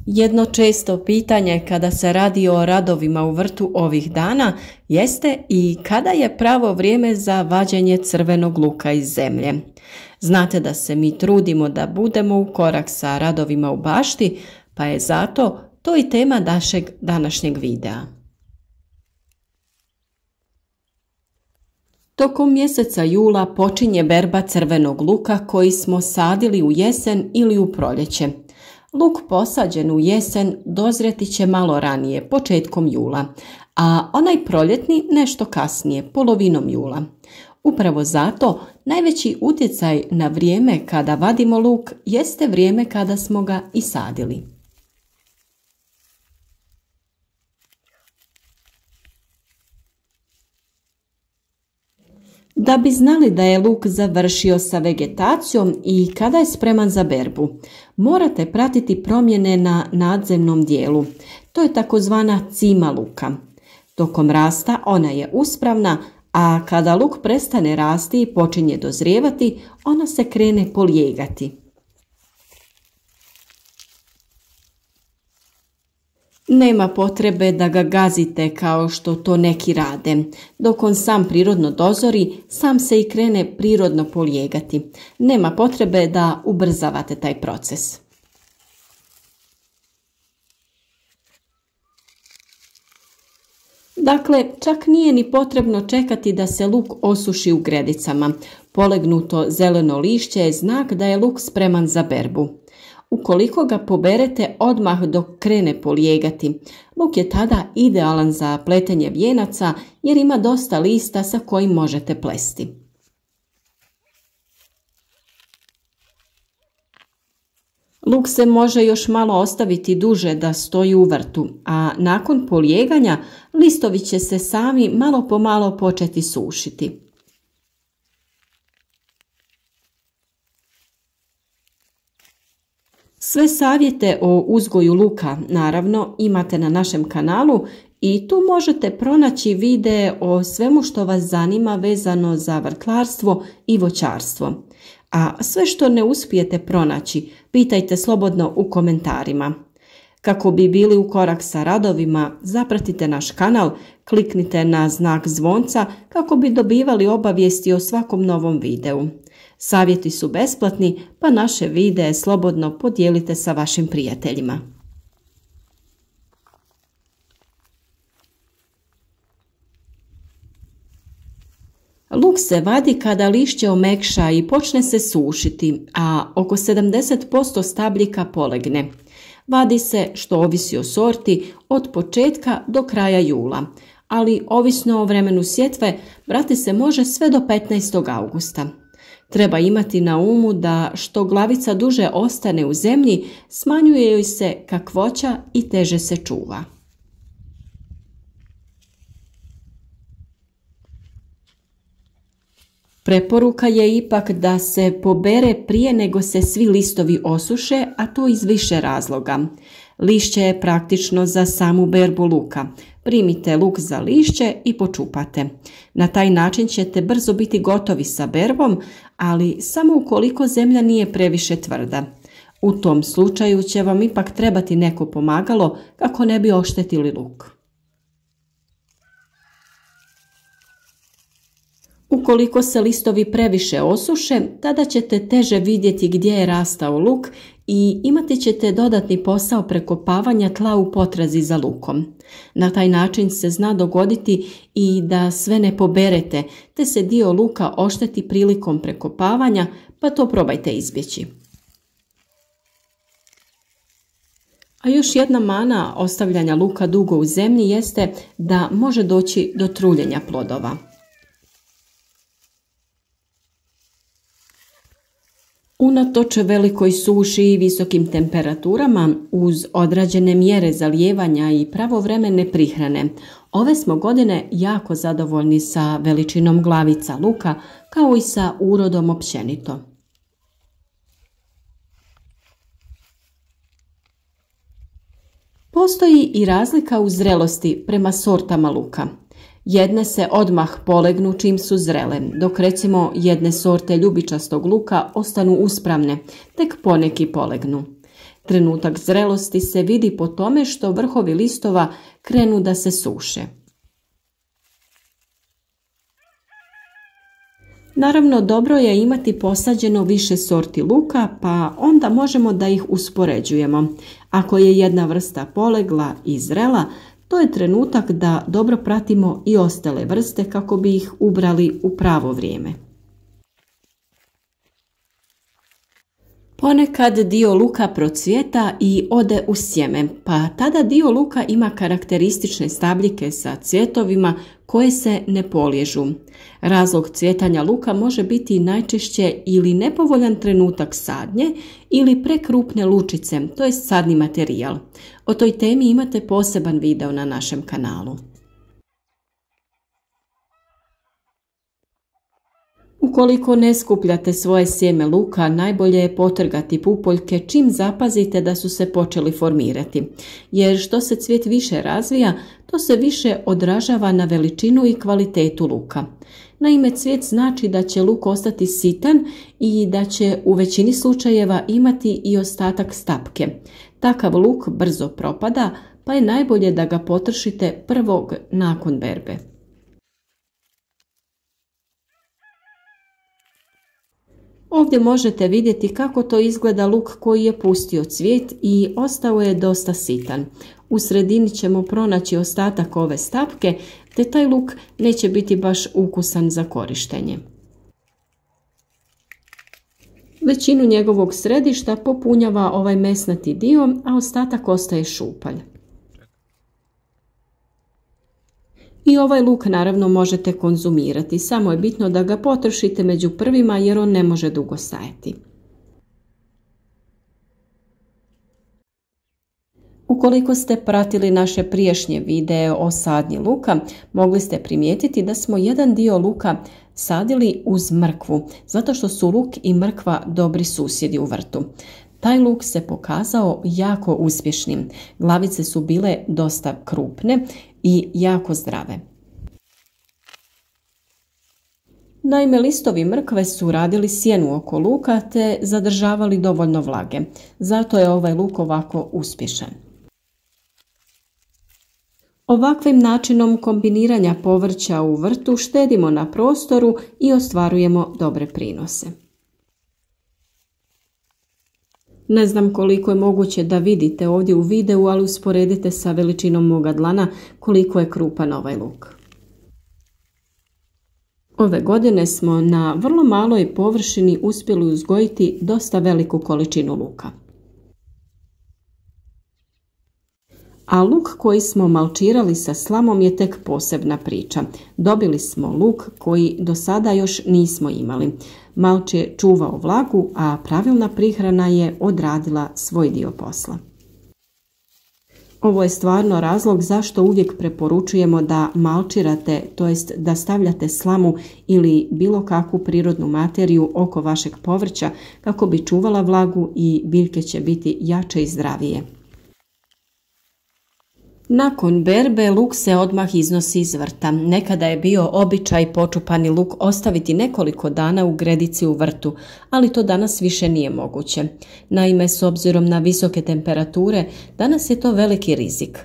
Jedno često pitanje kada se radi o radovima u vrtu ovih dana jeste i kada je pravo vrijeme za vađenje crvenog luka iz zemlje. Znate da se mi trudimo da budemo u korak sa radovima u bašti, pa je zato to i tema našeg današnjeg videa. Tokom mjeseca jula počinje berba crvenog luka koji smo sadili u jesen ili u proljeće. Luk posađen u jesen dozrijeti će malo ranije, početkom jula, a onaj proljetni nešto kasnije, polovinom jula. Upravo zato najveći utjecaj na vrijeme kada vadimo luk jeste vrijeme kada smo ga i sadili. Da bi znali da je luk završio sa vegetacijom i kada je spreman za berbu, morate pratiti promjene na nadzemnom dijelu. To je takozvana cima luka. Tokom rasta ona je uspravna, a kada luk prestane rasti i počinje dozrijevati, ona se krene polijegati. Nema potrebe da ga gazite kao što to neki rade. Dok on sam prirodno dozori, sam se i krene prirodno polijegati. Nema potrebe da ubrzavate taj proces. Dakle, čak nije ni potrebno čekati da se luk osuši u gredicama. Polegnuto zeleno lišće je znak da je luk spreman za berbu. Ukoliko ga poberete odmah dok krene polijegati, luk je tada idealan za pletenje vijenaca jer ima dosta lista sa kojim možete plesti. Luk se može još malo ostaviti duže da stoji u vrtu, a nakon polijeganja listovi će se sami malo po malo početi sušiti. Sve savjete o uzgoju luka, naravno, imate na našem kanalu i tu možete pronaći videe o svemu što vas zanima vezano za vrtlarstvo i voćarstvo. A sve što ne uspijete pronaći, pitajte slobodno u komentarima. Kako bi bili u korak sa radovima, zapratite naš kanal, kliknite na znak zvonca kako bi dobivali obavijesti o svakom novom videu. Savjeti su besplatni, pa naše videe slobodno podijelite sa vašim prijateljima. Luk se vadi kada lišće omekša i počne se sušiti, a oko 70% stabljika polegne. Vadi se, što ovisi o sorti, od početka do kraja jula, ali ovisno o vremenu sjetve, brati se može sve do 15. augusta. Treba imati na umu da što glavica duže ostane u zemlji, smanjuje joj se kakvoća i teže se čuva. Preporuka je ipak da se pobere prije nego se svi listovi osuše, a to iz više razloga. Lišće je praktično za samu berbu luka. Primite luk za lišće i počupate. Na taj način ćete brzo biti gotovi sa berbom, ali samo ukoliko zemlja nije previše tvrda. U tom slučaju će vam ipak trebati neko pomagalo kako ne bi oštetili luk. Ukoliko se listovi previše osuše, tada ćete teže vidjeti gdje je rastao luk i imati ćete dodatni posao prekopavanja tla u potrazi za lukom. Na taj način se zna dogoditi i da sve ne poberete, te se dio luka ošteti prilikom prekopavanja, pa to probajte izbjeći. A još jedna mana ostavljanja luka dugo u zemlji jeste da može doći do truljenja plodova. Unatoč velikoj suši i visokim temperaturama, uz odrađene mjere zalijevanja i pravovremene prihrane, ove smo godine jako zadovoljni sa veličinom glavica luka, kao i sa urodom općenito. Postoji i razlika u zrelosti prema sortama luka. Jedne se odmah polegnu čim su zrele, dok recimo jedne sorte ljubičastog luka ostanu uspravne, tek poneki polegnu. Trenutak zrelosti se vidi po tome što vrhovi listova krenu da se suše. Naravno, dobro je imati posađeno više sorti luka, pa onda možemo da ih uspoređujemo. Ako je jedna vrsta polegla i zrela, to je trenutak da dobro pratimo i ostale vrste kako bi ih ubrali u pravo vrijeme. Ponekad dio luka procvjeta i ode u sjeme, pa tada dio luka ima karakteristične stabljike sa cvjetovima koje se ne poliježu. Razlog cvjetanja luka može biti najčešće ili nepovoljan trenutak sadnje ili prekrupne lučice, to je sadni materijal. O toj temi imate poseban video na našem kanalu. Ukoliko ne skupljate svoje sjeme luka, najbolje je potrgati pupoljke čim zapazite da su se počeli formirati, jer što se cvijet više razvija, to se više odražava na veličinu i kvalitetu luka. Naime, cvijet znači da će luk ostati sitan i da će u većini slučajeva imati i ostatak stapke. Takav luk brzo propada, pa je najbolje da ga potrošite prvog nakon berbe. Ovdje možete vidjeti kako to izgleda luk koji je pustio cvijet i ostao je dosta sitan. U sredini ćemo pronaći ostatak ove stapke, te taj luk neće biti baš ukusan za korištenje. Većinu njegovog središta popunjava ovaj mesnati dio, a ostatak ostaje šupalj. I ovaj luk naravno možete konzumirati, samo je bitno da ga potrošite među prvima jer on ne može dugo stajati. Ukoliko ste pratili naše prijašnje videe o sadnji luka, mogli ste primijetiti da smo jedan dio luka sadili uz mrkvu, zato što su luk i mrkva dobri susjedi u vrtu. Taj luk se pokazao jako uspješnim. Glavice su bile dosta krupne i jako zdrave. Naime, listovi mrkve su radili sjenu oko luka te zadržavali dovoljno vlage. Zato je ovaj luk ovako uspješan. Ovakvim načinom kombiniranja povrća u vrtu štedimo na prostoru i ostvarujemo dobre prinose. Ne znam koliko je moguće da vidite ovdje u videu, ali usporedite sa veličinom moga dlana koliko je krupan ovaj luk. Ove godine smo na vrlo maloj površini uspjeli uzgojiti dosta veliku količinu luka. A luk koji smo malčirali sa slamom je tek posebna priča. Dobili smo luk koji do sada još nismo imali. Malč je čuvao vlagu, a pravilna prihrana je odradila svoj dio posla. Ovo je stvarno razlog zašto uvijek preporučujemo da malčirate, to jest da stavljate slamu ili bilo kakvu prirodnu materiju oko vašeg povrća kako bi čuvala vlagu i biljke će biti jače i zdravije. Nakon berbe luk se odmah iznosi iz vrta. Nekada je bio običaj počupani luk ostaviti nekoliko dana u gredici u vrtu, ali to danas više nije moguće. Naime, s obzirom na visoke temperature, danas je to veliki rizik.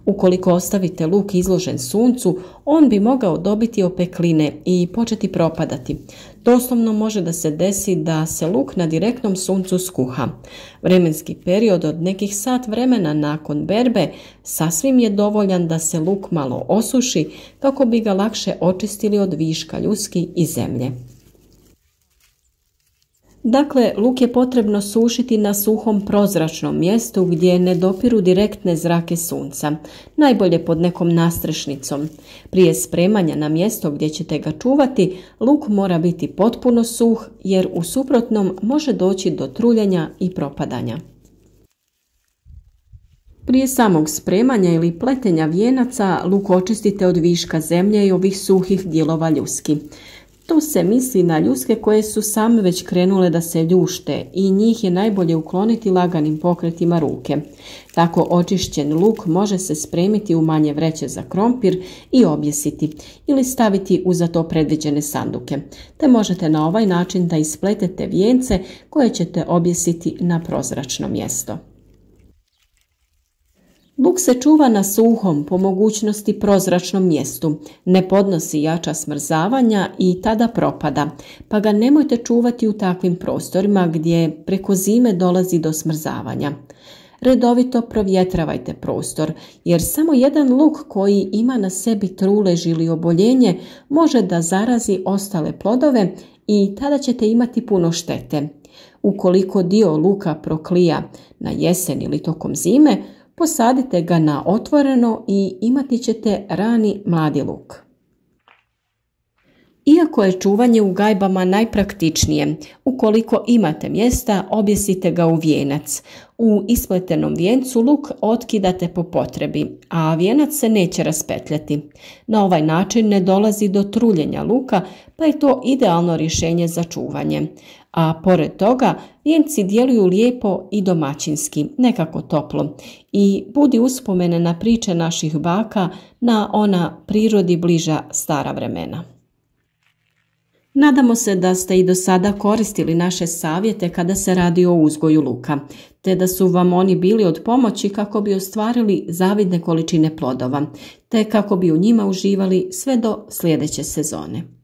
Ukoliko ostavite luk izložen suncu, on bi mogao dobiti opekline i početi propadati. Doslovno može da se desi da se luk na direktnom suncu skuha. Vremenski period od nekih sat vremena nakon berbe sasvim je dovoljan da se luk malo osuši kako bi ga lakše očistili od viška ljuski i zemlje. Dakle, luk je potrebno sušiti na suhom prozračnom mjestu gdje ne dopiru direktne zrake sunca, najbolje pod nekom nastrešnicom. Prije spremanja na mjesto gdje ćete ga čuvati, luk mora biti potpuno suh jer u suprotnom može doći do truljenja i propadanja. Prije samog spremanja ili pletenja vijenaca luk očistite od viška zemlje i ovih suhih dijelova ljuski. Tu se misli na ljuske koje su same već krenule da se ljušte i njih je najbolje ukloniti laganim pokretima ruke. Tako očišćen luk može se spremiti u manje vreće za krompir i objesiti ili staviti u za to predviđene sanduke. Te možete na ovaj način da ispletete vijence koje ćete objesiti na prozračno mjesto. Luk se čuva na suhom, po mogućnosti prozračnom mjestu, ne podnosi jača smrzavanja i tada propada, pa ga nemojte čuvati u takvim prostorima gdje preko zime dolazi do smrzavanja. Redovito provjetravajte prostor, jer samo jedan luk koji ima na sebi trulež ili oboljenje može da zarazi ostale plodove i tada ćete imati puno štete. Ukoliko dio luka proklija na jesen ili tokom zime, posadite ga na otvoreno i imati ćete rani mladi luk. Iako je čuvanje u gajbama najpraktičnije, ukoliko imate mjesta, objesite ga u vijenac. U ispletenom vijencu luk otkidate po potrebi, a vijenac se neće raspetljati. Na ovaj način ne dolazi do truljenja luka, pa je to idealno rješenje za čuvanje. A pored toga, vijenci djeluju lijepo i domaćinski, nekako toplo, i budi uspomene na priče naših baka, na ona prirodi bliža stara vremena. Nadamo se da ste i do sada koristili naše savjete kada se radi o uzgoju luka, te da su vam oni bili od pomoći kako bi ostvarili zavidne količine plodova, te kako bi u njima uživali sve do sljedeće sezone.